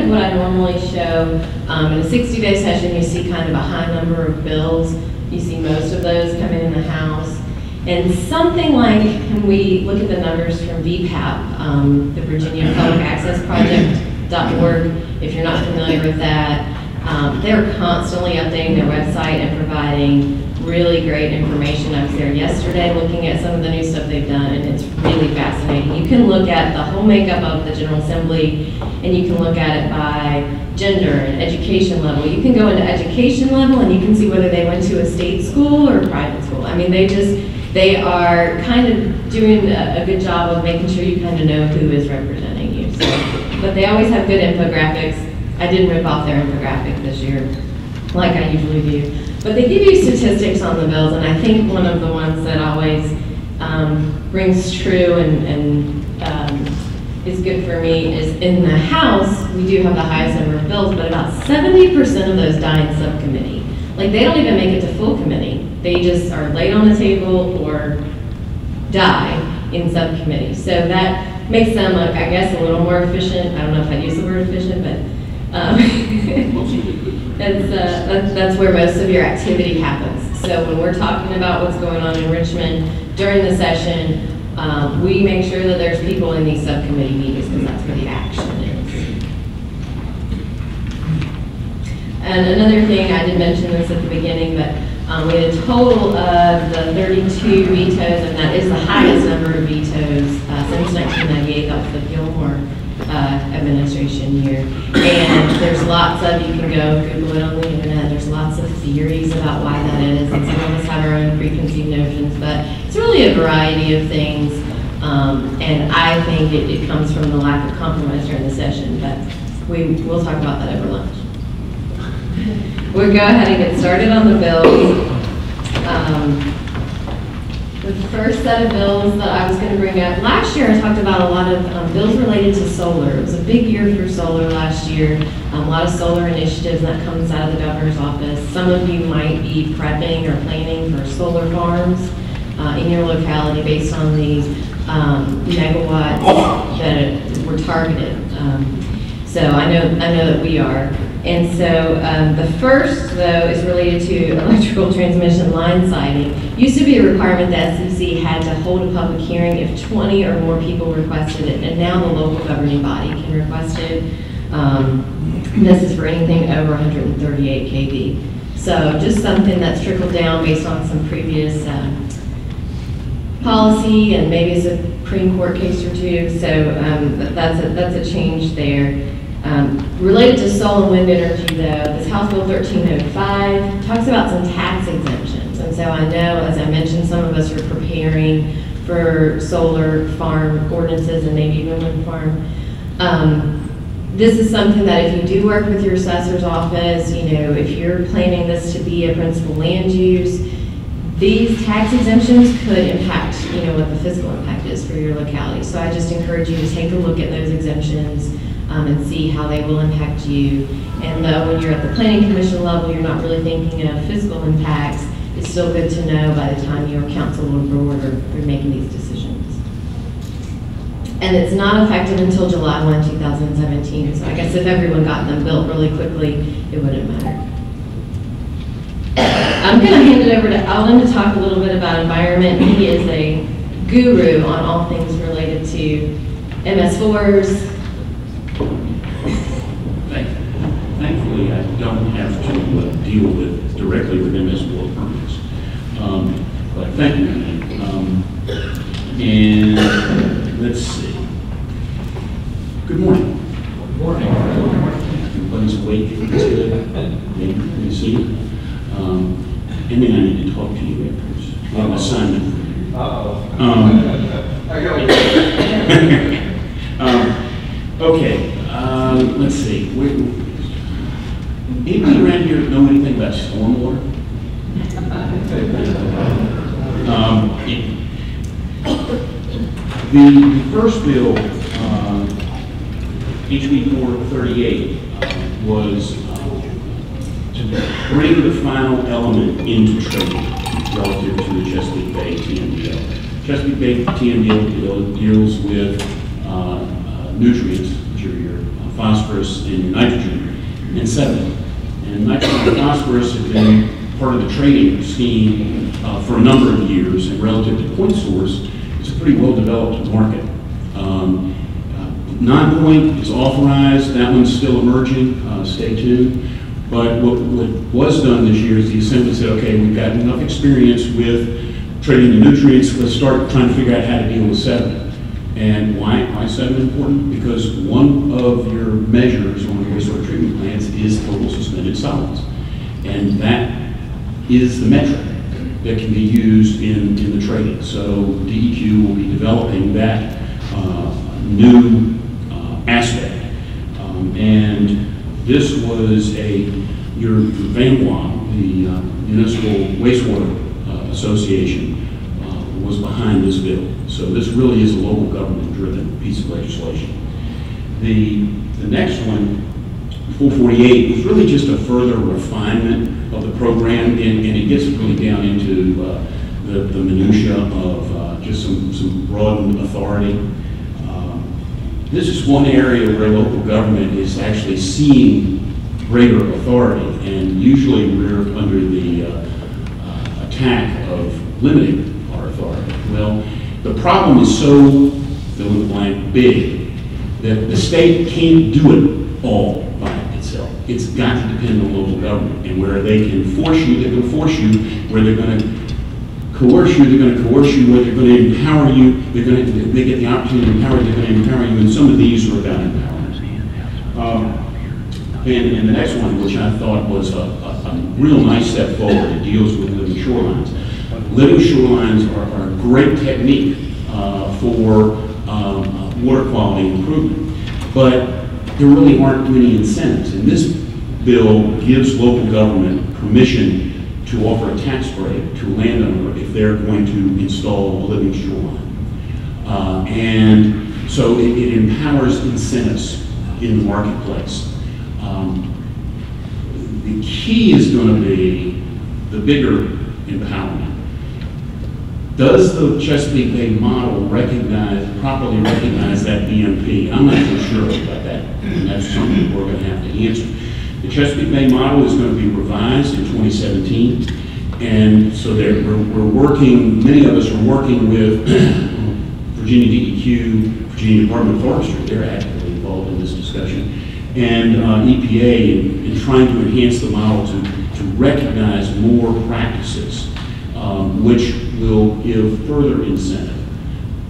of what I normally show. In a 60-day session, you see kind of a high number of bills. You see most of those come in the House. And something like, when we look at the numbers from VPAP, the Virginia Public Access Project.org, if you're not familiar with that, they're constantly updating their website and providing really great information. I was there yesterday looking at some of the new stuff they've done, and it's really fascinating. You can look at the whole makeup of the General Assembly, and you can look at it by gender and education level. You can go into education level, and you can see whether they went to a state school or a private school. I mean, they are kind of doing a good job of making sure you kind of know who is representing you. So, but they always have good infographics. I didn't rip off their infographic this year, like I usually do. But they give you statistics on the bills, and I think one of the ones that always rings true and is good for me is in the House, we do have the highest number of bills, but about 70% of those die in subcommittee. Like, they don't even make it to full committee. They just are laid on the table or die in subcommittee. So that makes them, I guess, a little more efficient. I don't know if I'd use the word efficient, but that's where most of your activity happens. So when we're talking about what's going on in Richmond during the session, we make sure that there's people in these subcommittee meetings because that's where the action is. And another thing, I did mention this at the beginning, but we had a total of the 32 vetoes, and that is the highest number of vetoes since 1998. That was the Gilmore administration year. And there's lots of, you can go Google it on the internet, there's lots of theories about why that is, and some of us have our own preconceived notions, but it's really a variety of things. And I think it comes from the lack of compromise during the session, but we'll talk about that over lunch. We'll go ahead and get started on the bills. The first set of bills that I was going to bring up, last year I talked about a lot of bills related to solar. It was a big year for solar last year. A lot of solar initiatives that comes out of the governor's office. Some of you might be prepping or planning for solar farms in your locality based on these megawatts that were targeted. So I know that we are. And so the first, though, is related to electrical transmission line siting. Used to be a requirement that SEC had to hold a public hearing if 20 or more people requested it, and now the local governing body can request it. This is for anything over 138 kV. So just something that's trickled down based on some previous policy and maybe a Supreme Court case or two. So that's a change there. Related to solar and wind energy, though, this House Bill 1305 talks about some tax exemptions. And so I know, as I mentioned, some of us are preparing for solar farm ordinances and maybe even wind farm. This is something that if you do work with your assessor's office, you know, if you're planning this to be a principal land use, these tax exemptions could impact, you know, what the fiscal impact is for your locality. So I just encourage you to take a look at those exemptions and see how they will impact you. And though when you're at the Planning Commission level, you're not really thinking of fiscal impacts, it's still good to know by the time your council or board are making these decisions. And it's not effective until July 1, 2017. So I guess if everyone got them built really quickly, it wouldn't matter. I'm going to hand it over to Alden to talk a little bit about environment. He is a guru on all things related to MS4s. Thankfully, I don't have to deal directly with MS4 permits. But thank you, and let's see. Good morning. Good morning. Everybody's awake. You see? And then I need to talk to you afterwards. I have an assignment for you. Okay, let's see. Anybody around here know anything about stormwater? The first bill, HB 438, was to bring the final element into trading relative to the Chesapeake Bay TMDL. Chesapeake Bay TMDL deals with nutrients, which are your phosphorus, and nitrogen, and sediment. And nitrogen and phosphorus have been part of the trading scheme for a number of years, and relative to point source, it's a pretty well-developed market. Non-point is authorized, that one's still emerging, stay tuned. But what was done this year is the Assembly said, okay, we've got enough experience with trading the nutrients, let's start trying to figure out how to deal with sediment. And why is sediment important? Because one of your measures on the wastewater treatment plants is total suspended solids. And that is the metric that can be used in the trading. So DEQ will be developing that new aspect. And this was your VAMWA, the Municipal Wastewater Association, was behind this bill. So this really is a local government-driven piece of legislation. The next one, 448, was really just a further refinement of the program, and it gets really down into the minutia of just some broadened authority. This is one area where local government is actually seeing greater authority, and usually we're under the attack of limiting our authority. Well, the problem is so, fill in the blank, big, that the state can't do it all by itself. It's got to depend on local government, and where they can force you, they're going to force you. Where they're going to coerce you, they're going to coerce you. Where they're going to empower you, they get the opportunity to empower you, they're going to empower you, and some of these are about empowerment. And the next one, which I thought was a real nice step forward, it deals with living shorelines. Living shorelines are a great technique for water quality improvement, but there really aren't many incentives. And this bill gives local government permission to offer a tax break to a landowner if they're going to install a living shoreline. And so it empowers incentives in the marketplace. The key is going to be the bigger empowerment. Does the Chesapeake Bay model properly recognize that BMP? I'm not so sure about that, and that's something we're going to have to answer. The Chesapeake Bay model is going to be revised in 2017, and so we're working, many of us are working with Virginia DEQ, Virginia Department of Forestry. They're actively involved in this discussion, and EPA in trying to enhance the model to recognize more practices, which will give further incentive.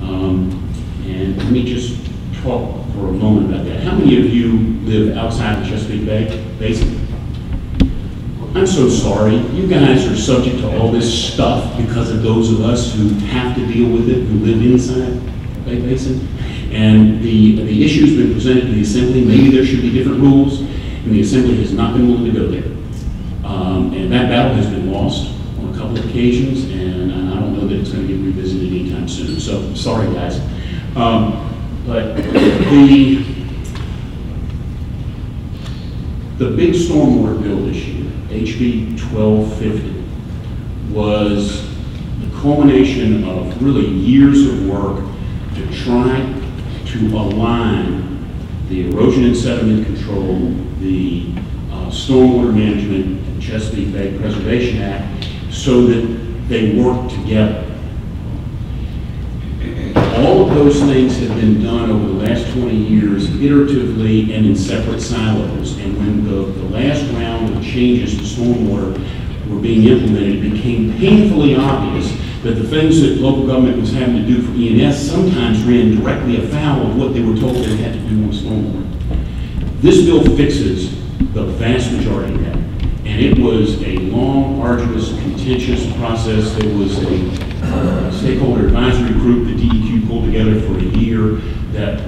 And let me just talk for a moment about that. How many of you live outside the Chesapeake Bay Basin? I'm so sorry. You guys are subject to all this stuff because of those of us who have to deal with it, who live inside Bay Basin. And the issue's been presented to the Assembly. Maybe there should be different rules, and the Assembly has not been willing to go there. And that battle has been lost on a couple of occasions, and I don't know that it's going to get revisited anytime soon. So sorry, guys. But the big stormwater bill this year, HB 1250, was the culmination of really years of work to try to align the erosion and sediment control, the stormwater management, and Chesapeake Bay Preservation Act, so that they work together. All of those things have been done over the last 20 years iteratively and in separate silos. And when the last round of changes to stormwater were being implemented, it became painfully obvious that the things that local government was having to do for E&S sometimes ran directly afoul of what they were told they had to do on stormwater. This bill fixes the vast majority of that. And it was a long, arduous, contentious process. There was a stakeholder advisory group that DEQ pulled together for a year that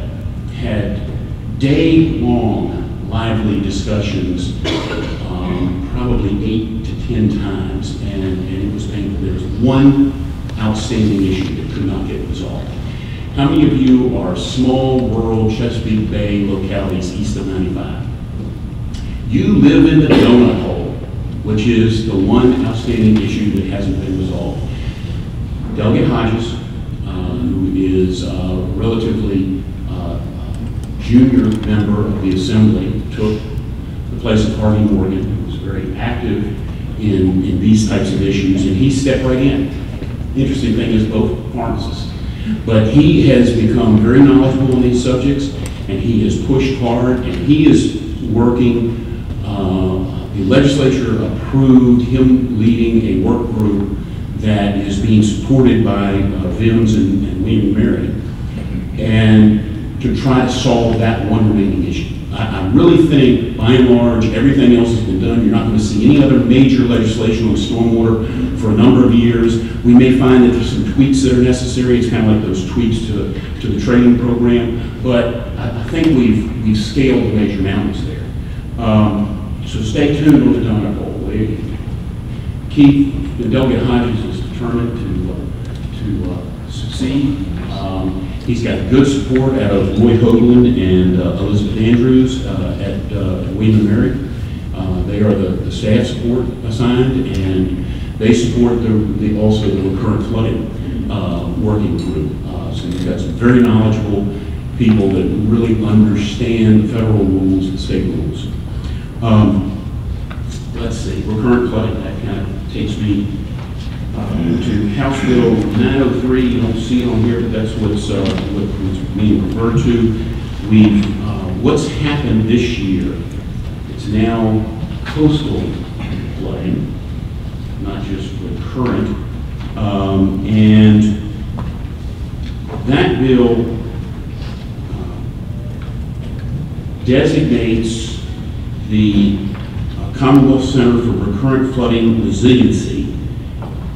had day-long, lively discussions, probably 8 to 10 times, and it was painful. There was one outstanding issue that could not get resolved. How many of you are small, rural Chesapeake Bay localities east of 95? You live in the donut hole, which is the one outstanding issue that hasn't been resolved. Delegate Hodges, who is a relatively junior member of of the Assembly, took the place of Harvey Morgan, who was very active in these types of issues, and he stepped right in. Interesting thing is both pharmacists. But he has become very knowledgeable on these subjects, and he has pushed hard, and he is working. The legislature approved him leading a work group that is being supported by VIMS and William & Mary, and to try to solve that one remaining issue. I really think, by and large, everything else has been done. You're not going to see any other major legislation on stormwater for a number of years. We may find that there's some tweaks that are necessary. It's kind of like those tweaks to the training program, but I think we've scaled the major mountains there. So stay tuned on the donut hole. Keith, Delegate Hodges is determined to succeed. He's got good support out of Lloyd Hoagland and Elizabeth Andrews at William & Mary. They are the staff support assigned, and they support also the recurrent flooding working group. So you've got some very knowledgeable people that really understand the federal rules and state rules. Let's see, recurrent flooding, that kind of takes me to House Bill 903. You don't see it on here, but that's what's being referred to. What's happened this year, it's now coastal flooding, not just recurrent. And that bill designates the Commonwealth Center for Recurrent Flooding Resiliency,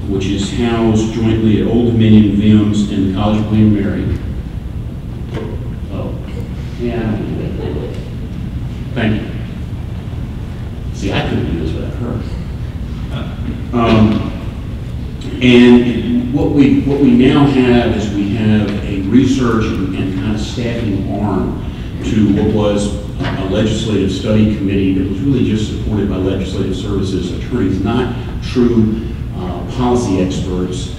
which is housed jointly at Old Dominion, VIMS, and the College of William & Mary. Oh, yeah. Thank you. See, I couldn't do this without her. And what we now have is we have a research and kind of staffing arm to what was a legislative study committee that was really just supported by legislative services attorneys, not true policy experts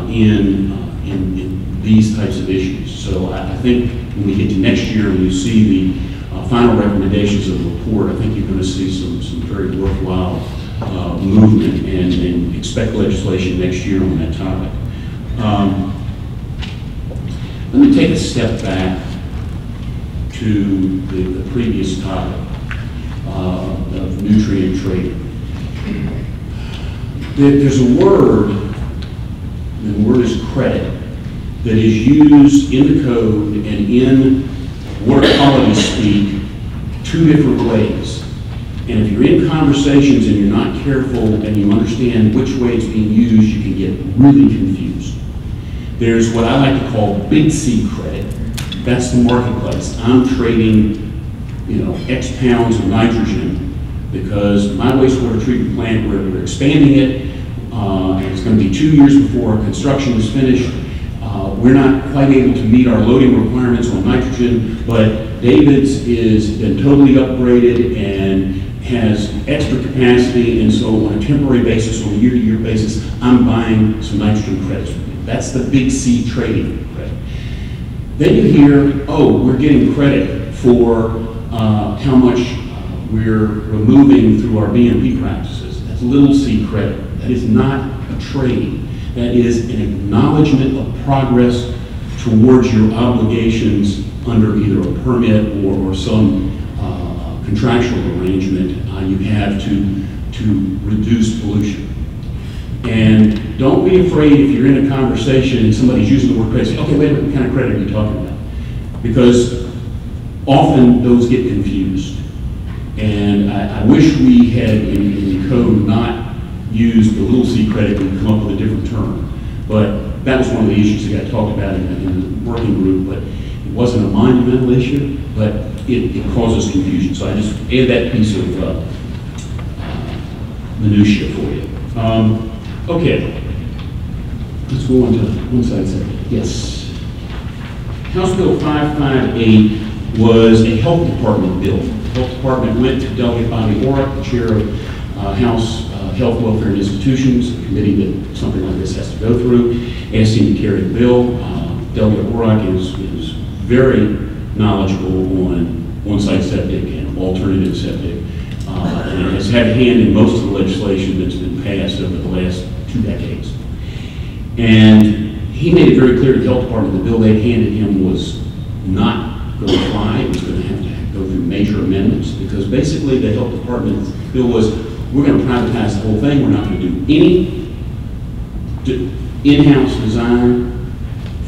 in these types of issues. So I think when we get to next year, when you see the final recommendations of the report, I think you're going to see some very worthwhile movement and expect legislation next year on that topic. Let me take a step back to the previous topic of nutrient trading. There's a word, and the word is credit, that is used in the code and in water quality speak two different ways. And if you're in conversations and you're not careful and you understand which way it's being used, you can get really confused. There's what I like to call big C credit. That's the marketplace. I'm trading, X pounds of nitrogen because my wastewater treatment plant, we're expanding it, and it's going to be 2 years before our construction is finished. We're not quite able to meet our loading requirements on nitrogen, but David's is been totally upgraded and has extra capacity, and so on a temporary basis, on a year-to-year basis, I'm buying some nitrogen credits from you. That's the big C trading credit. Then you hear, oh, we're getting credit for how much we're removing through our BMP practices. That's little c credit. That is not a trade. That is an acknowledgement of progress towards your obligations under either a permit or some contractual arrangement you have to reduce pollution. And don't be afraid if you're in a conversation and somebody's using the word credit, say, okay, wait a minute, what kind of credit are you talking about? Because often those get confused. And I wish we had in the code not used the little c credit and come up with a different term. But that was one of the issues that got talked about in the working group, but it wasn't a monumental issue, but it causes confusion. So I just add that piece of minutia for you. Okay, let's go on to one side second. Yes. House Bill 558 was a health department bill. The health department went to Delegate Bobby Orrick, the chair of House Health, Welfare, and Institutions, a committee that something like this has to go through, asked him to carry the bill. Delegate Orrick is very knowledgeable on on-site septic and alternative septic. And it has had a hand in most of the legislation that's been passed over the last 2 decades. And he made it very clear to the health department the bill they handed him was not going to fly. It was going to have to go through major amendments, because basically the health department's bill was, we're going to privatize the whole thing. We're not going to do any in-house design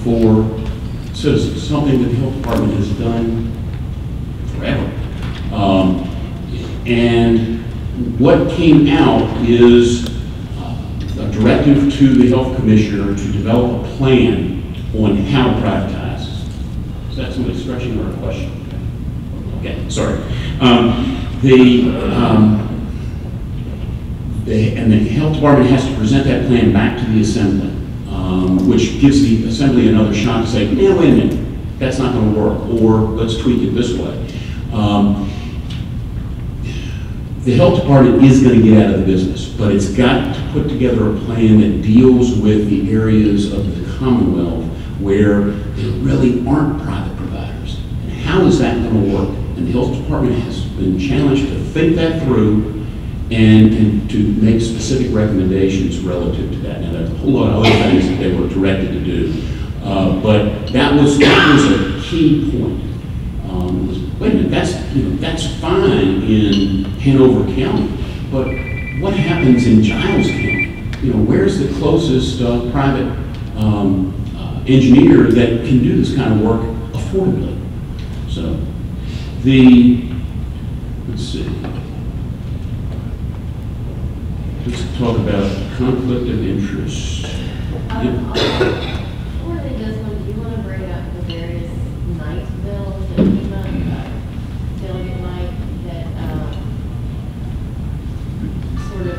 for citizens, something that the health department has done forever. And what came out is a directive to the health commissioner to develop a plan on how to privatize. Is that somebody stretching or a question? Okay, sorry. And the health department has to present that plan back to the assembly, which gives the assembly another shot to say, yeah, wait a minute, that's not going to work, or let's tweak it this way. The health department is going to get out of the business, but it's got to put together a plan that deals with the areas of the Commonwealth where there really aren't private providers. And how is that going to work? And the health department has been challenged to think that through and to make specific recommendations relative to that. Now, there's a whole lot of other things that they were directed to do, but that was a key point. Wait a minute, that's fine in Hanover County, but what happens in Giles County? Where's the closest private engineer that can do this kind of work affordably? So, let's see. Let's talk about conflict of interest. Before they does one, do you want to bring up the various night bills that came up, Delegate Mike, that sort of,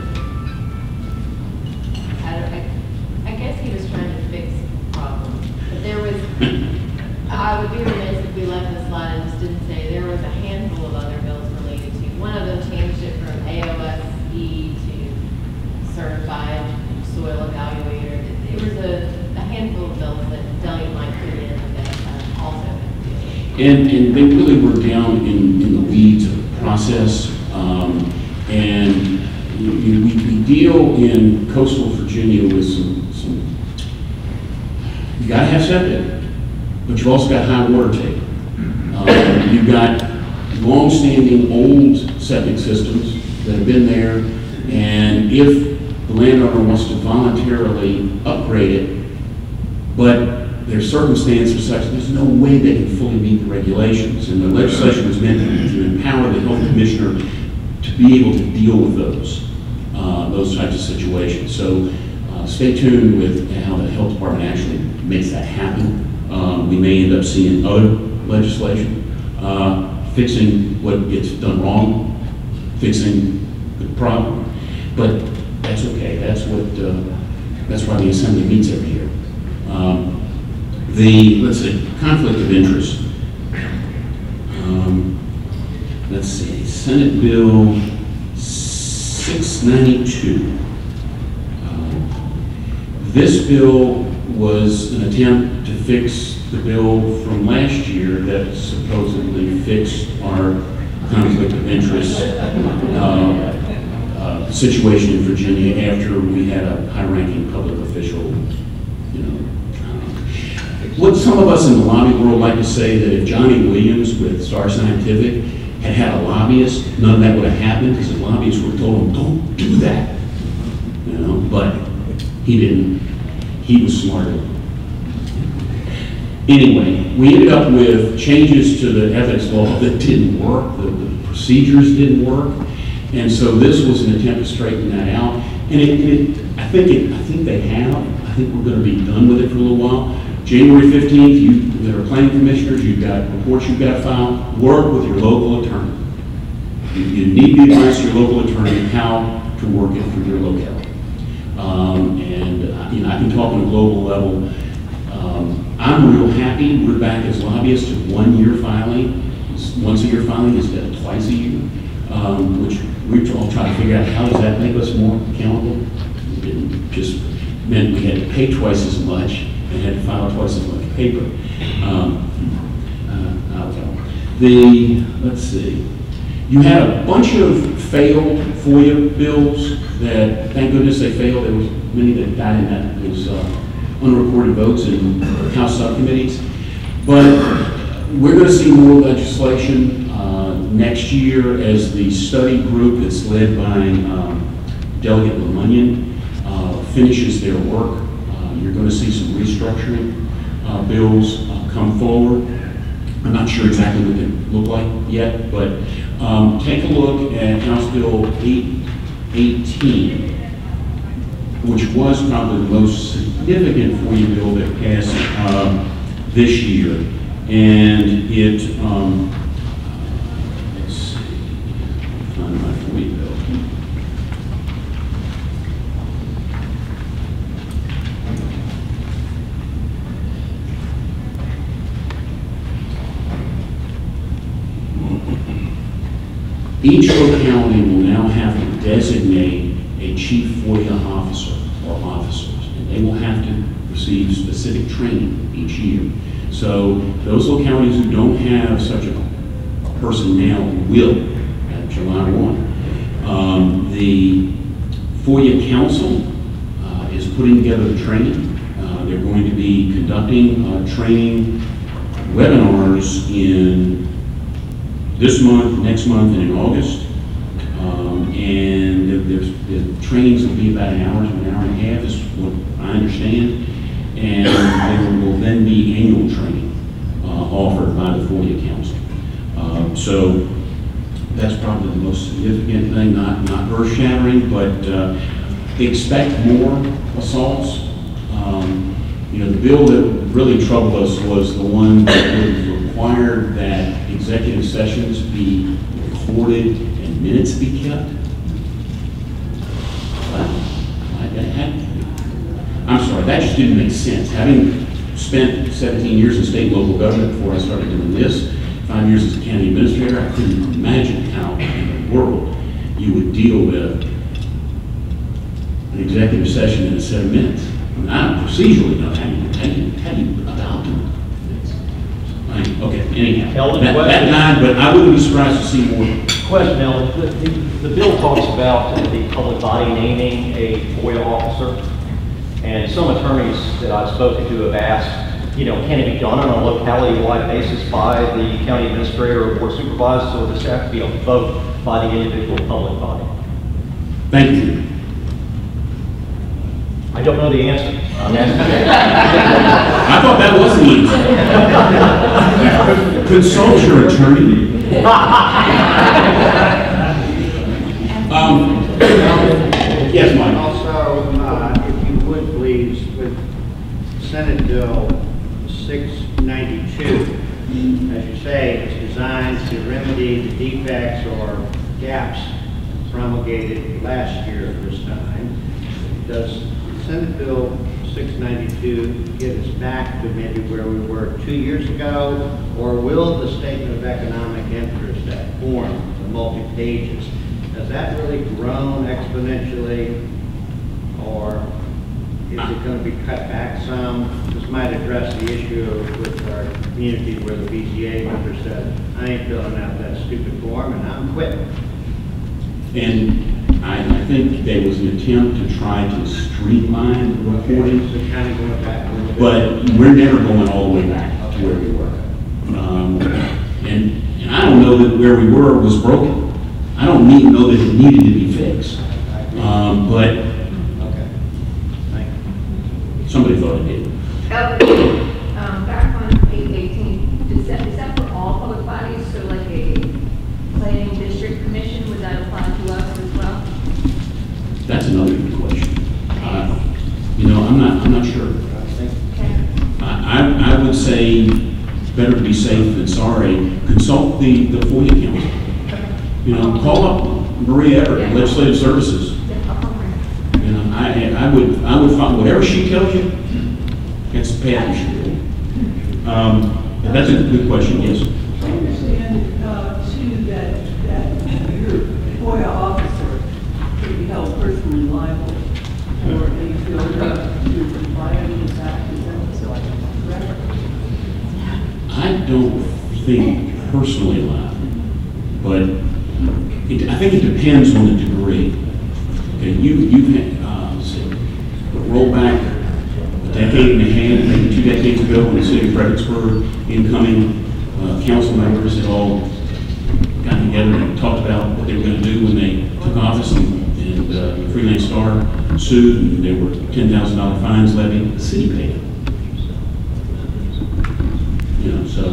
I guess he was trying to fix problems, but there was, I would be remiss if we left this slide and just didn't say there was a handful of other bills related to. One of them changed it from AOSE to certified soil evaluator. It was a handful of bills that Delegate Mike put in that also had to do. And they really were down in the weeds of the process. And we deal in coastal Virginia with some you gotta have septic, but you've also got high water table. You've got long-standing old septic systems that have been there, and if the landowner wants to voluntarily upgrade it, but their circumstances are such there's no way they can fully meet the regulations, and the legislation was meant to empower the health commissioner to be able to deal with those types of situations. So stay tuned with how the health department actually makes that happen. We may end up seeing other legislation fixing what gets done wrong, fixing the problem, but that's okay. That's why the assembly meets every year. Let's see, conflict of interest. Let's see, Senate Bill 692. This bill was an attempt to fix the bill from last year that supposedly fixed our conflict of interest situation in Virginia after we had a high-ranking public official, what some of us in the lobby world like to say that if Johnny Williams with Star Scientific had had a lobbyist, none of that would have happened because the lobbyists would have told him, don't do that. But he didn't. He was smarter. Anyway, we ended up with changes to the ethics law that didn't work. The procedures didn't work. And so this was an attempt to straighten that out. And I think they have. I think we're going to be done with it for a little while. January 15th, there are planning commissioners, you've got reports you've got to file, work with your local attorney. You need the advice of your local attorney on how to work it for your locality. I can talk on a global level. I'm real happy we're back as lobbyists to 1 year filing. Once a year filing instead of twice a year, which we're all trying to figure out how does that make us more accountable. It just meant we had to pay twice as much and had to file twice as much paper. let's see, you had a bunch of failed FOIA bills that, thank goodness they failed. There was many that died in that, those unrecorded votes in House subcommittees. But we're going to see more legislation next year as the study group that's led by Delegate Lemunian finishes their work. You're going to see some restructuring bills come forward. I'm not sure exactly what they look like yet, but take a look at House Bill 818, which was probably the most significant FOIA bill that passed this year. And it, let's see, find my FOIA bill. Each locality will now have to designate a chief FOIA officer or officers, and they will have to receive specific training each year. So those localities who don't have such a person now will at July 1. The FOIA Council is putting together the training. They're going to be conducting training webinars in this month, next month, and in August. And the trainings will be about an hour to an hour and a half, is what I understand. And there will then be annual training offered by the FOIA Council. So that's probably the most significant thing, not earth-shattering, but expect more assaults. You know, the bill that really troubled us was the one that required that executive sessions be recorded and minutes be kept. I'm sorry, that just didn't make sense. Having spent 17 years in state and local government before I started doing this, 5 years as a county administrator, I couldn't imagine how in the world you would deal with an executive session in a set of minutes. I mean, I procedurally know how you about it. Okay, anyhow, that died, but I wouldn't be surprised to see more. Question, Ellen. The bill talks about the public body naming a FOIA officer, and some attorneys that I've spoken to have asked, you know, can it be done on a locality-wide basis by the county administrator or board supervisor, or does it have to be a vote by the individual public body? Thank you. I don't know the answer. I'm asking. I thought that was the answer. Consult your attorney. Yes, Mike. Also, if you would please, with Senate Bill 692, as you say, it's designed to remedy the defects or gaps promulgated last year at this time. Does Senate Bill 692 get us back to maybe where we were 2 years ago, or will the statement of economic interest, that form, the multi-pages, has that really grown exponentially, or is it going to be cut back some? This might address the issue with our community where the BCA member said, I ain't filling out that stupid form and I'm quitting. And I think there was an attempt to try to streamline the reporting, So kind of going back a little bit. but we're never going all the way back to where we were. And I don't know that where we were was broken. I don't know that it needed to be fixed. But Okay. Thank you. somebody thought it did. Back on 818, is that for all public bodies? So like a planning district commission, would that apply to us as well? That's another good question. You know, I'm not sure. Okay. I would say better to be safe than sorry. Consult the FOIA council. You know, call up Maria Everett, Legislative Services. You know, I would find whatever she tells you. It's the path you should do. But that's a good question. Yes. I understand too that your FOIA officer can be held personally liable for any failure to comply with his act. Is that correct? I don't think personally liable, but I think it depends on the degree. Okay, you've had, let's see, roll back a decade and a half, maybe 2 decades ago, when the city of Fredericksburg incoming council members had all got together and talked about what they were going to do when they took office, and the Freelance Star sued, and there were $10,000 fines levied. The city paid it. You know, so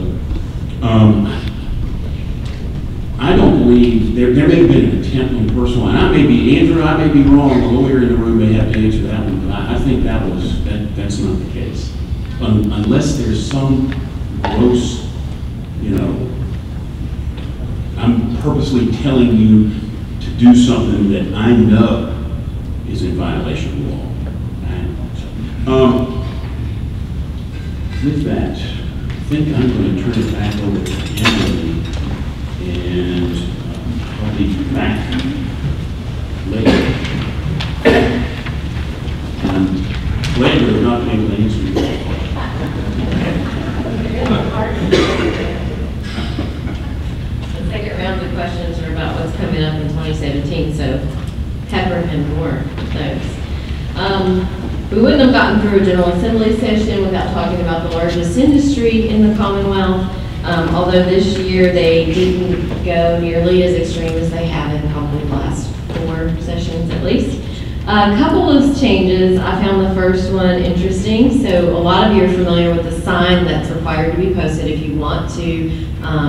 I don't believe there may have been an attempt on personal, and I may be Andrew, I may be wrong. The lawyer in the room may have to answer that one, but I think that's not the case, unless there's some gross, you know, I'm purposely telling you to do something that I know is in violation of law. With that, I think I'm going to turn it back over to Emily, and I'll be back later. I'm glad you're not able to answer your question. The second round of questions are about what's coming up in 2017, so pepper him more with those. We wouldn't have gotten through a General Assembly session without talking about the largest industry in the Commonwealth, although this year they didn't go nearly as extreme as they have in probably the last 4 sessions at least. A couple of changes. I found the first one interesting. So a lot of you are familiar with the sign that's required to be posted if you want to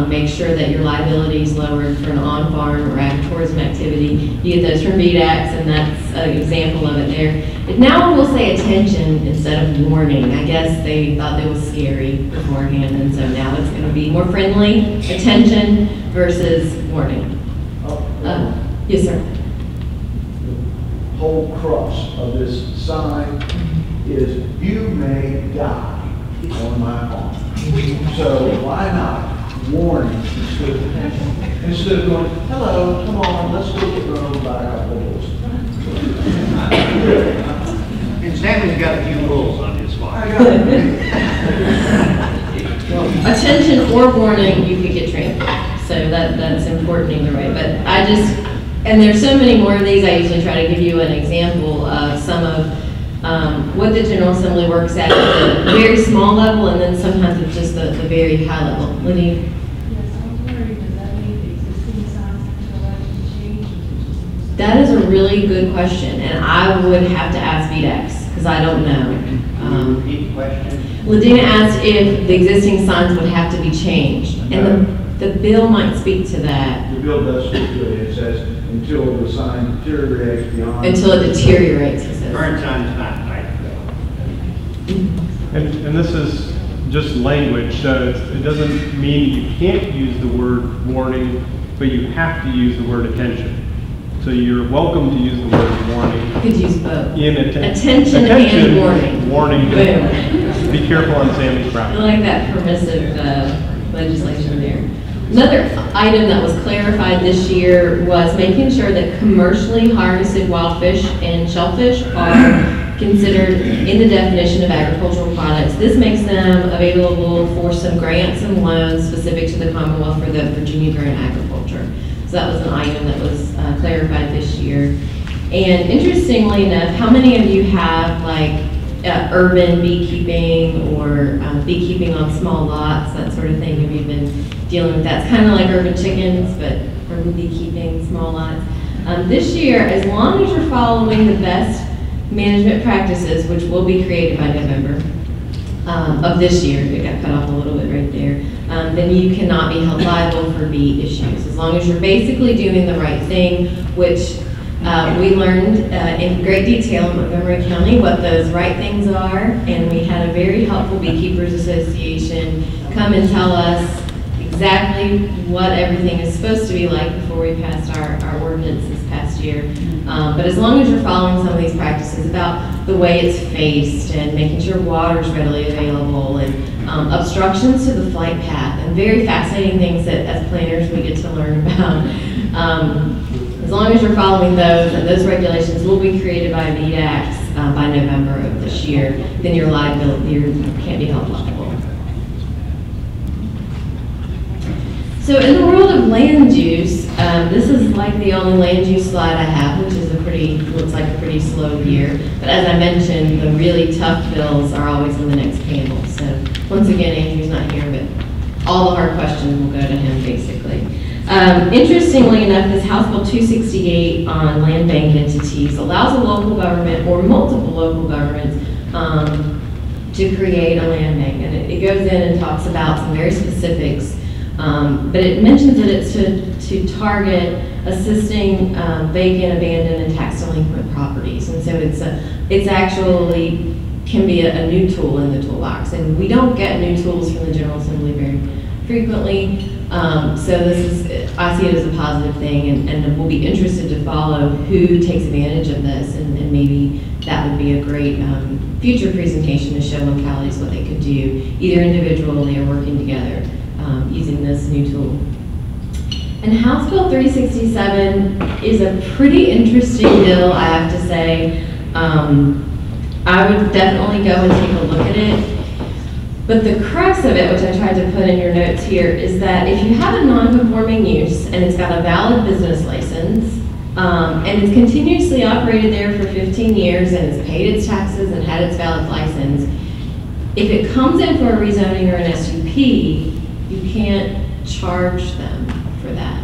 make sure that your liability is lowered for an on-farm or agritourism activity. You get those from VDAX, and that's an example of it there. It now will say attention instead of warning. I guess they thought it was scary beforehand, and so now it's going to be more friendly, attention versus warning. Yes, sir. Whole crux of this sign is you may die on my farm. So why not warning instead of attention? Instead of going, hello, come on, let's go get run over by our bulls. And Sammy's got a few bulls on his farm. Attention or warning, you could get trampled. So that's important either way. But and there's so many more of these. I usually try to give you an example of some of what the General Assembly works at the very small level, and then sometimes it's just the very high level. Lydia? Yes, I was wondering, does that mean the existing signs until election change? That is a really good question, and I would have to ask VDAX, because I don't know. Repeat the question. Ladina asked if the existing signs would have to be changed, and the bill might speak to that. The bill does speak to it. It says until the sign deteriorates beyond. Until it deteriorates, it says. Current sign is not right. And this is just language, so it doesn't mean you can't use the word warning, but you have to use the word attention. So you're welcome to use the word warning. You could use both. Attention and warning. Warning. Boom. Be careful on Sammy's I property. like that permissive legislation there. Another item that was clarified this year was making sure that commercially harvested wild fish and shellfish are considered in the definition of agricultural products. This makes them available for some grants and loans specific to the Commonwealth for the Virginia Grant Agriculture. So that was an item that was clarified this year. And interestingly enough, how many of you have like urban beekeeping or beekeeping on small lots, that sort of thing? Have you been dealing with that? It's kind of like urban chickens, but urban beekeeping, small lots. This year, as long as you're following the best management practices, which will be created by November of this year, it got cut off a little bit right there, then you cannot be held liable for bee issues. As long as you're basically doing the right thing, which we learned in great detail in Montgomery County what those right things are, and we had a very helpful Beekeepers Association come and tell us exactly what everything is supposed to be like before we passed our ordinance this past year. But as long as you're following some of these practices about the way it's faced and making sure water is readily available and obstructions to the flight path and very fascinating things that as planners we get to learn about. As long as you're following those, and those regulations will be created by VDAX by November of this year, then your liability, you can't be held liable. So in the world of land use, this is like the only land use slide I have, which is looks like a pretty slow year. But as I mentioned, the really tough bills are always in the next panel. So once again, Andrew's not here, but all the hard questions will go to him, basically. Interestingly enough, this House Bill 268 on land bank entities allows a local government or multiple local governments to create a land bank. And it goes in and talks about some very specifics, but it mentions that it's to target assisting vacant, abandoned, and tax delinquent properties. And so it's actually can be a new tool in the toolbox. And we don't get new tools from the General Assembly very frequently. So I see it as a positive thing, and we'll be interested to follow who takes advantage of this, and maybe that would be a great future presentation to show localities what they could do, either individually or working together using this new tool. And House Bill 367 is a pretty interesting bill, I have to say. I would definitely go and take a look at it. But the crux of it, which I tried to put in your notes here, is that if you have a non-conforming use and it's got a valid business license, and it's continuously operated there for 15 years and it's paid its taxes and had its valid license, if it comes in for a rezoning or an SUP, you can't charge them for that.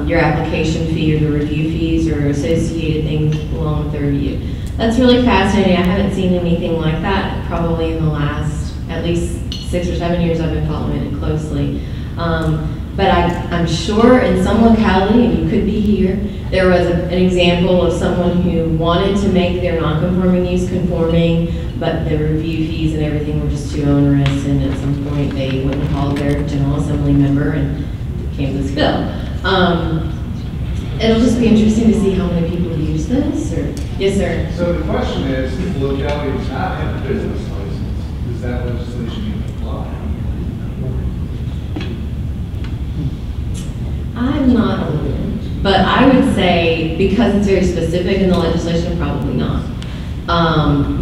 Your application fee or the review fees or associated things along with the review. That's really fascinating. I haven't seen anything like that probably in the last at least 6 or 7 years I've been following it closely. But I'm sure in some locality, and you could be here, there was an example of someone who wanted to make their non-conforming use conforming, but the review fees and everything were just too onerous, and at some point they wouldn't call their General Assembly member, and came this bill. It'll just be interesting to see how many people use this, or, yes sir? So the question is, if the locality does not have a business license, does that legislation even apply? I'm not aware, but I would say, because it's very specific in the legislation, probably not.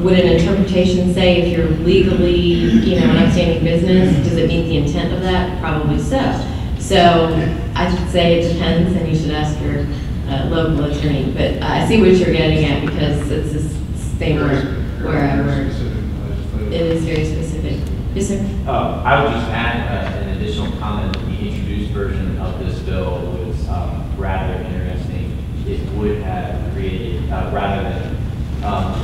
Would an interpretation say if you're legally, an upstanding business, does it meet the intent of that? Probably so. So I should say it depends, and you should ask your local attorney. But I see what you're getting at, because it's the same wherever. It is very specific. Yes, sir? I would just add an additional comment. The introduced version of this bill was rather interesting. It would have created, rather than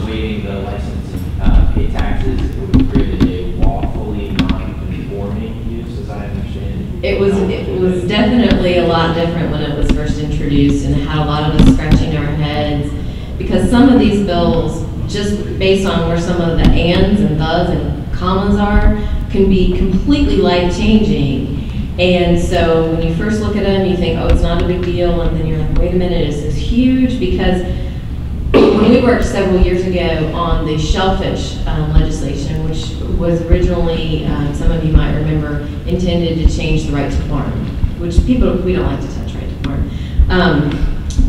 waiving the license and pay taxes, it would have created a lawfully non-conforming use, as I understand it. It was definitely a lot different when it was first introduced, and had a lot of us scratching our heads, because some of these bills, just based on where some of the ands and thes and commas are, can be completely life-changing. And so when you first look at them, you think, oh, it's not a big deal, and then you're like, wait a minute, is this huge? Because when we worked several years ago on the shellfish legislation, which was originally, some of you might remember, intended to change the right to farm, which we don't like to touch right to farm.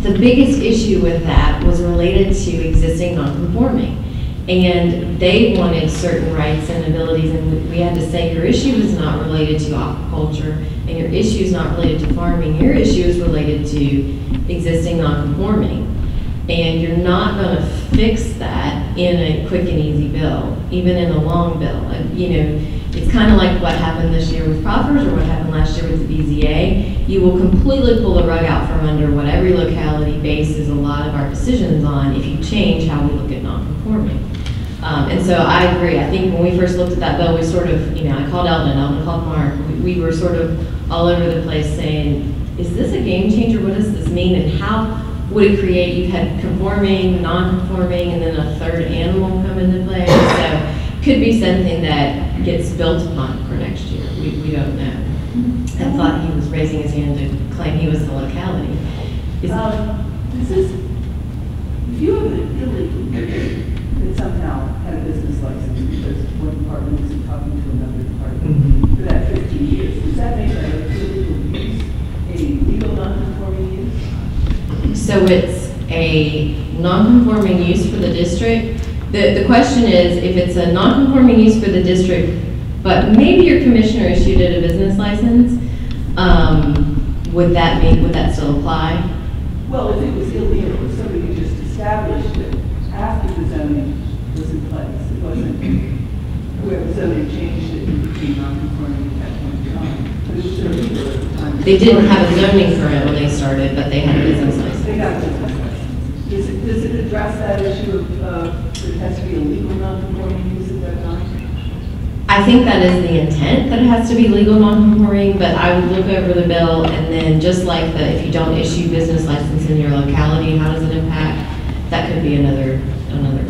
The biggest issue with that was related to existing non-conforming. And they wanted certain rights and abilities, and we had to say, your issue is not related to aquaculture, and your issue is not related to farming. Your issue is related to existing non-conforming. And you're not going to fix that in a quick and easy bill, even in a long bill. It's kind of like what happened this year with Proffers, or what happened last year with the BZA. You will completely pull the rug out from under what every locality bases a lot of our decisions on if you change how we look at non-conforming. And so I agree. I think when we first looked at that bill, we sort of, I called Eldon called Mark. We were sort of all over the place saying, is this a game changer? What does this mean? And how would it create, you had conforming, non-conforming, and then a third animal come into play. So could be something that gets built upon for next year. We don't know. I thought he was raising his hand to claim he was the locality. If you have an illegal that somehow had a business license because one department isn't talking to another department for that 15 years, does that make that illegal use a legal non-conforming use? So it's a non-conforming use for the district. The question is, if it's a non-conforming use for the district, but maybe your commissioner issued it a business license, would that still apply? Well, if it was illegal, if somebody just established it after the zoning was in place, it wasn't where the zoning changed it and became non-conforming at that point in time. But it was illegal at the time. They didn't have a zoning permit when they started, but they had a business license. They got a business license. Does it address that issue of it has to be a legal non-conforming use at that time? I think that is the intent, that it has to be legal non-conforming, but I would look over the bill and then just like if you don't issue business license in your locality, how does it impact? That could be another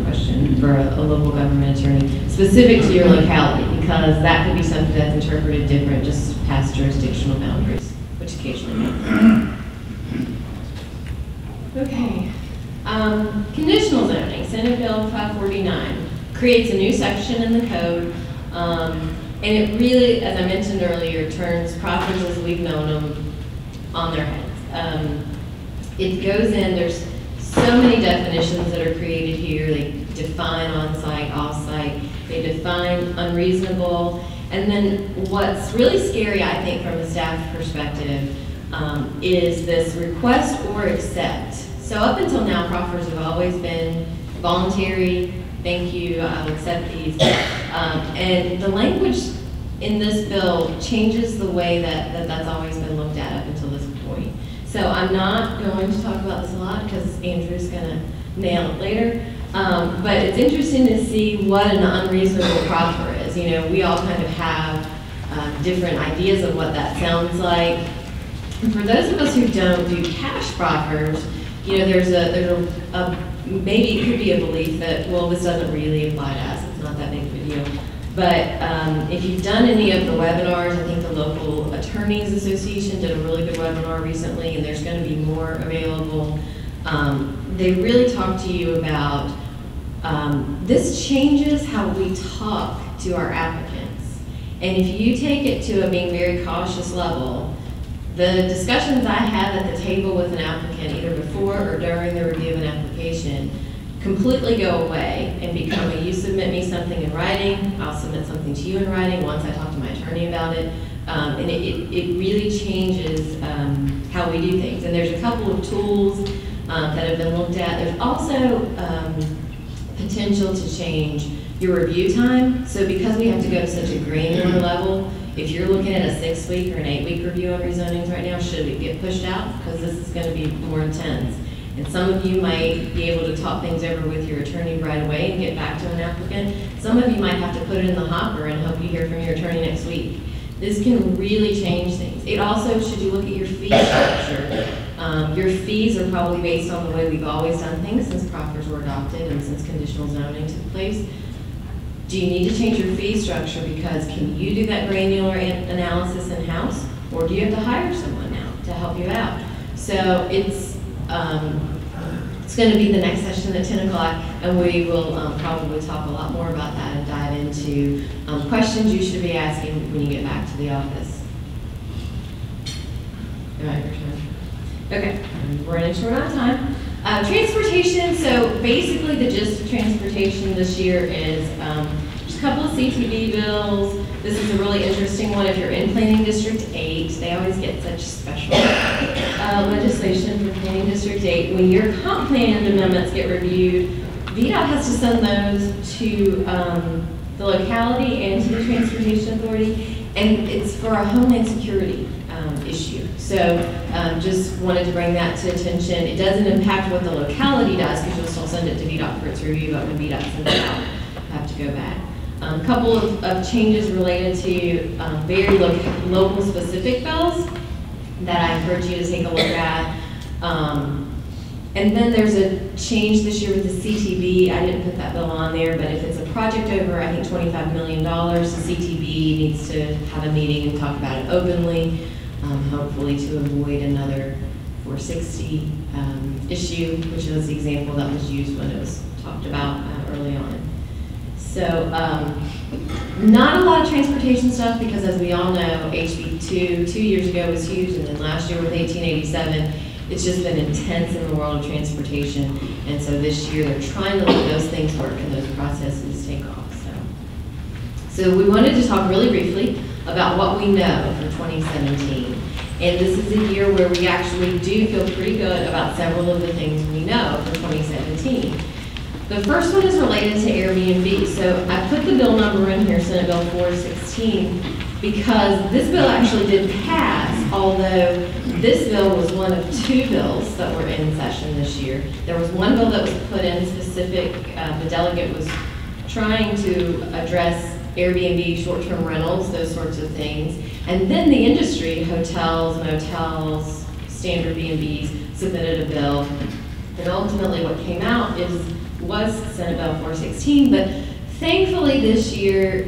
question for a local government attorney, specific to your locality, because that could be something that's interpreted different just past jurisdictional boundaries, which occasionally happens. Okay. Conditional zoning, Senate Bill 549, creates a new section in the code. And it really, as I mentioned earlier, turns proffers as we've known them on their heads. It goes in, there's so many definitions that are created here. They define on-site, off-site, they define unreasonable. And then what's really scary, I think, from a staff perspective, is this request or accept. So up until now, proffers have always been voluntary. Thank you, I'll accept these. And the language in this bill changes the way that's always been looked at up until this point. So I'm not going to talk about this a lot because Andrew's going to nail it later. But it's interesting to see what an unreasonable proffer is. You know, we all kind of have different ideas of what that sounds like. And for those of us who don't do cash proffers, you know, there's a maybe it could be a belief that, well, this doesn't really apply to us, it's not that big of a deal. But if you've done any of the webinars, I think the Local Attorneys Association did a really good webinar recently, and there's going to be more available. They really talk to you about, this changes how we talk to our applicants. And if you take it to a being very cautious level, the discussions I have at the table with an applicant, either before or during the review of an application, completely go away and become a, you submit me something in writing, I'll submit something to you in writing once I talk to my attorney about it. And it really changes how we do things. And there's a couple of tools that have been looked at. There's also potential to change your review time. So because we have to go to such a granular level, if you're looking at a 6-week or an 8-week review of rezonings right now, should it get pushed out? Because this is going to be more intense. And some of you might be able to talk things over with your attorney right away and get back to an applicant. Some of you might have to put it in the hopper and hope you hear from your attorney next week. This can really change things. It also, should you look at your fee structure, your fees are probably based on the way we've always done things since proffers were adopted and since conditional zoning took place. Do you need to change your fee structure because can you do that granular analysis in-house, or do you have to hire someone now to help you out? So it's going to be the next session at 10 o'clock, and we will probably talk a lot more about that and dive into questions you should be asking when you get back to the office. All right, your turn. Okay, we're running short on time. Transportation, so basically the gist of transportation this year is there's a couple of CTV bills. This is a really interesting one. If you're in Planning District 8, they always get such special legislation for Planning District 8. When your comp plan amendments get reviewed, VDOT has to send those to the locality and to the Transportation Authority, and it's for a Homeland Security issue. So just wanted to bring that to attention. It doesn't impact what the locality does because you'll still send it to VDOT for its review, but when VDOT sends it out, you have to go back. A couple of changes related to very local specific bills that I encourage you to take a look at. And then there's a change this year with the CTV. I didn't put that bill on there, but if it's a project over, I think, $25 million, the CTV needs to have a meeting and talk about it openly. Hopefully to avoid another 460 issue, which was the example that was used when it was talked about early on. So not a lot of transportation stuff because, as we all know, HB2 2 years ago was huge, and then last year with 1887, it's just been intense in the world of transportation. And so this year they're trying to let those things work and those processes take off. So we wanted to talk really briefly about what we know for 2017. And this is a year where we actually do feel pretty good about several of the things we know for 2017. The first one is related to Airbnb. So I put the bill number in here, Senate Bill 416, because this bill actually did pass, although this bill was one of 2 bills that were in session this year. There was one bill that was put in specific, the delegate was trying to address Airbnb, short-term rentals, those sorts of things. And then the industry, hotels, motels, standard B&Bs, submitted a bill. And ultimately what came out was Senate Bill 416, but thankfully this year,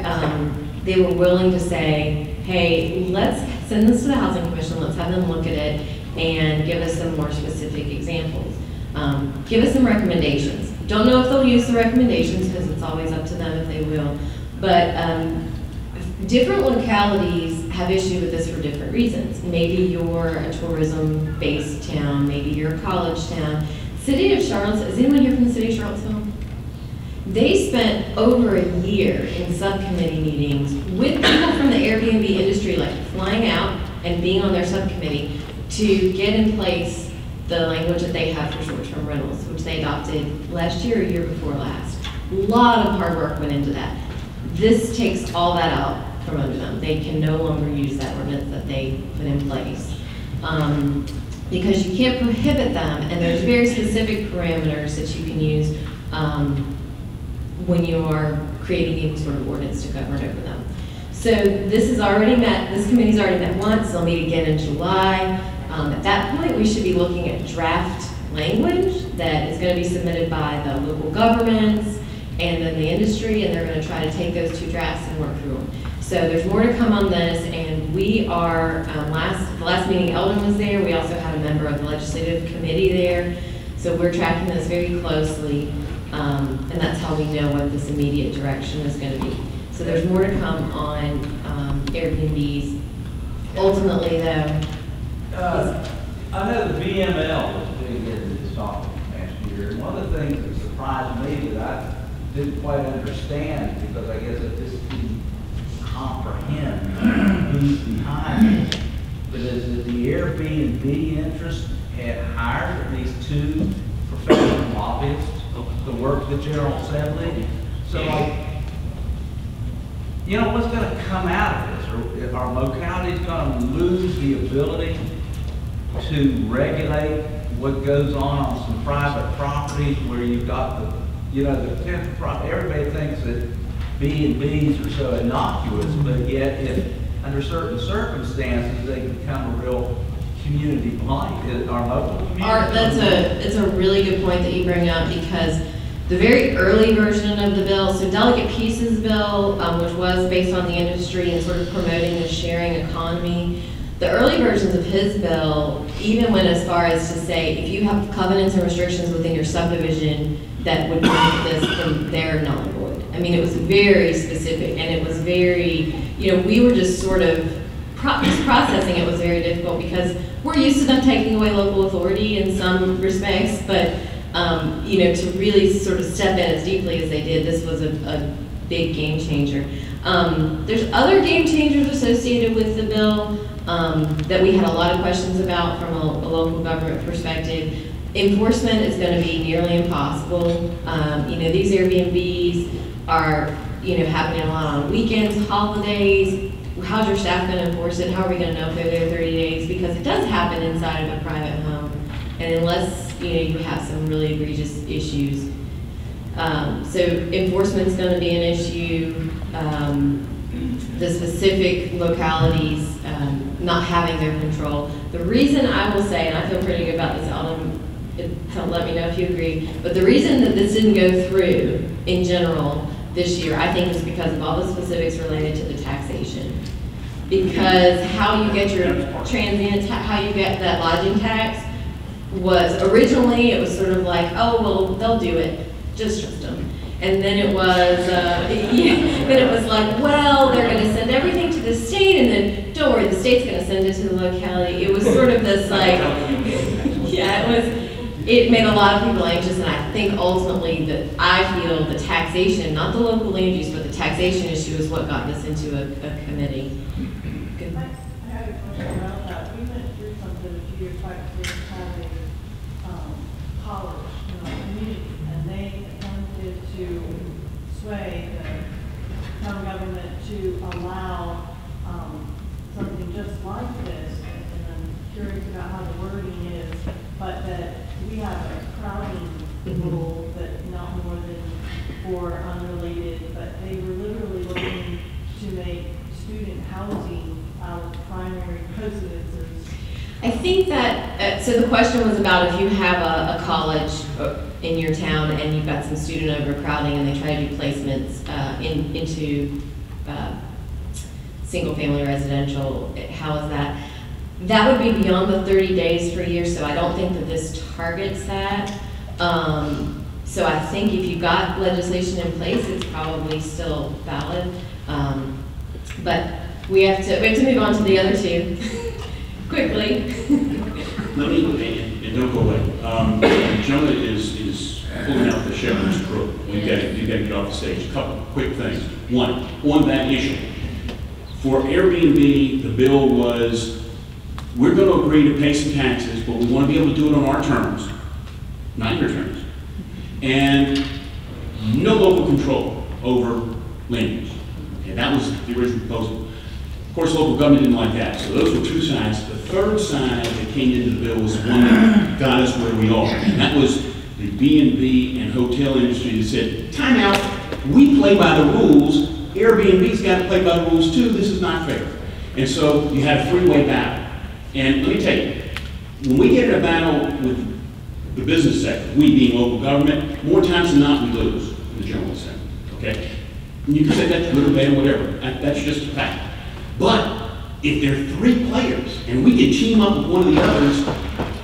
they were willing to say, hey, let's send this to the Housing Commission, let's have them look at it and give us some more specific examples. Give us some recommendations. Don't know if they'll use the recommendations because it's always up to them if they will, but different localities have issue with this for different reasons. Maybe you're a tourism-based town, maybe you're a college town. City of Charlottesville, is anyone here from the city of Charlottesville? They spent over a year in subcommittee meetings with people from the Airbnb industry, like flying out and being on their subcommittee to get in place the language that they have for short-term rentals, which they adopted last year or year before last. A lot of hard work went into that. This takes all that out from under them. They can no longer use that ordinance that they put in place. Because you can't prohibit them, and there's very specific parameters that you can use when you are creating any sort of ordinance to govern over them. So this is already met, this committee's already met once, they'll meet again in July. At that point, we should be looking at draft language that is going to be submitted by the local governments and then the industry, and they're going to try to take those 2 drafts and work through them. So there's more to come on this, and we are, the last meeting Eldon was there, we also had a member of the legislative committee there, so we're tracking this very closely, and that's how we know what this immediate direction is going to be. So there's more to come on Airbnbs. Ultimately, though, I know the BML was big into this topic last year, and one of the things that surprised me that I didn't quite understand, because I guess I just didn't comprehend who's behind it, but is that the Airbnb interest had hired at least 2 professional lobbyists to work the General Assembly. So, you know, what's going to come out of this? Are localities going to lose the ability to regulate what goes on some private properties where you've got the, you know, everybody thinks that B&Bs are so innocuous, but yet if under certain circumstances they become a real community blight, our local community. Art, it's a really good point that you bring up, because the very early version of the bill, so Delegate Peace's bill, which was based on the industry and sort of promoting the sharing economy, the early versions of his bill even went as far as to say, if you have covenants and restrictions within your subdivision that would make this, then they're null and void. I mean, it was very specific, and it was very, you know, we were just sort of processing it was very difficult because we're used to them taking away local authority in some respects, but you know, to really sort of step in as deeply as they did, this was a big game changer. There's other game changers associated with the bill that we had a lot of questions about from a local government perspective. Enforcement is going to be nearly impossible. You know, these Airbnbs are, you know, happening a lot on weekends, holidays. How's your staff going to enforce it? How are we going to know if they're there 30 days? Because it does happen inside of a private home. And unless, you know, you have some really egregious issues. So enforcement's going to be an issue. The specific localities not having their control. The reason I will say, and I feel pretty good about this, Alden, let me know if you agree, but the reason that this didn't go through in general this year, I think, is because of all the specifics related to the taxation. Because how you get your transient, how you get that lodging tax was originally, it was sort of like, oh, well, they'll do it, just trust them. And then it was, then it was like, well, they're going to send everything to the state, and then don't worry, the state's going to send it to the locality. It was sort of this like, yeah, it made a lot of people anxious, and I think ultimately that I feel the taxation, not the local land use, but the taxation issue is what got this into a committee. Good. I had a question about that. We went through something a few years back, they had a college in our community, and they attempted to sway the town government to allow something just like this, and I'm curious about how the wording is, but that we have a crowding rule that not more than for unrelated, but they were literally looking to make student housing out of primary residences. I think that, so the question was about if you have a college in your town and you've got some student overcrowding and they try to do placements into single-family residential, how is that? That would be beyond the 30 days per year, so I don't think that this targets that. So I think if you've got legislation in place, it's probably still valid. But we have to move on to the other two quickly. Let me, and don't go away. Jonah is pulling out the shepherd's crook. You've got to get off the stage. A couple quick things. One, on that issue. For Airbnb, the bill was, we're going to agree to pay some taxes, but we want to be able to do it on our terms, not your terms. And no local control over land use. Okay, that was the original proposal. Of course, local government didn't like that, so those were two sides. The third side that came into the bill was the one that got us where we are, and that was the B&B and hotel industry that said, time out, we play by the rules, Airbnb's got to play by the rules too, this is not fair. And so you had a three-way battle. And let me tell you, when we get in a battle with the business sector, we being local government, more times than not we lose in the General Assembly, okay? And you can say that's good or bad or whatever, that's just a fact. But if there are three players and we can team up with one of the others,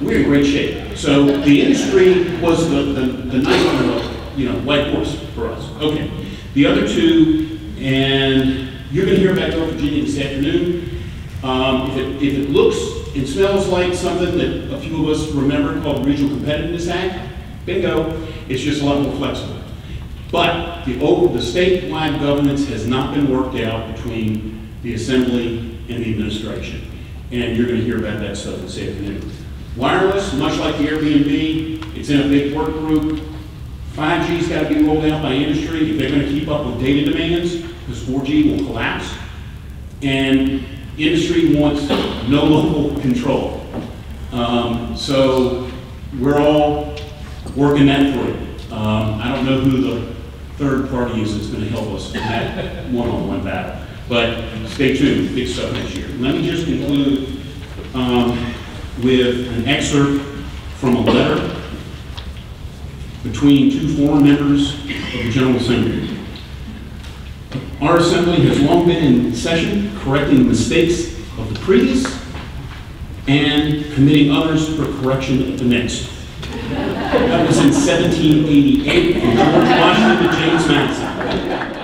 we're in great shape. So the industry was the nice white horse for us. Okay, the other two, and you're going to hear about North Virginia this afternoon. If it looks and smells like something that a few of us remember called the Regional Competitiveness Act, bingo, it's just a lot more flexible. But the statewide governance has not been worked out between the Assembly and the administration. And you're going to hear about that stuff this afternoon. Wireless, much like the Airbnb, it's in a big work group. 5G's got to be rolled out by industry if they're going to keep up with data demands, because 4G will collapse. And industry wants no local control. So we're all working that through. I don't know who the third party is that's going to help us in that one-on-one battle. But stay tuned, big stuff next year. Let me just conclude with an excerpt from a letter between two former members of the General Assembly. Our Assembly has long been in session correcting the mistakes of the previous and committing others for correction of the next. That was in 1788 from George Washington to James Madison.